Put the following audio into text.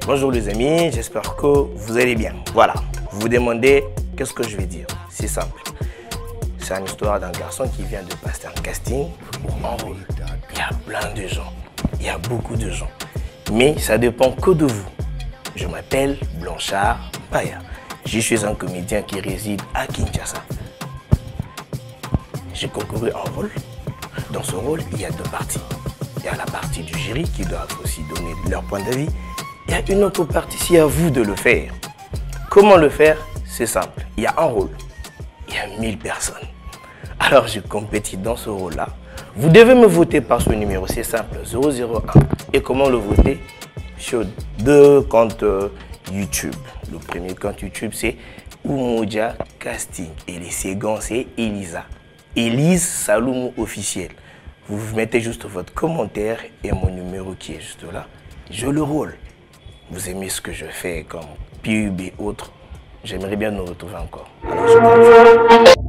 Bonjour les amis, j'espère que vous allez bien. Voilà, vous vous demandez qu'est-ce que je vais dire. C'est simple. C'est une histoire d'un garçon qui vient de passer un casting pour un rôle. Il y a plein de gens, il y a beaucoup de gens. Mais ça dépend que de vous. Je m'appelle Blanchard Paya. Je suis un comédien qui réside à Kinshasa. J'ai concouru un rôle. Dans ce rôle, il y a deux parties. Il y a la partie du jury qui doivent aussi donner leur point d'avis. Il y a une autre partie, c'est à vous de le faire. Comment le faire? C'est simple. Il y a un rôle. Il y a 1000 personnes. Alors je compétis dans ce rôle-là. Vous devez me voter par ce numéro, c'est simple, 001. Et comment le voter? Sur deux comptes YouTube. Le premier compte YouTube, c'est Umoja Casting. Et le second, c'est Elisa. Elise Saloumou officiel. Vous mettez juste votre commentaire et mon numéro qui est juste là. Je le rôle. Vous aimez ce que je fais comme pub et autres. J'aimerais bien nous retrouver encore. Alors je compte.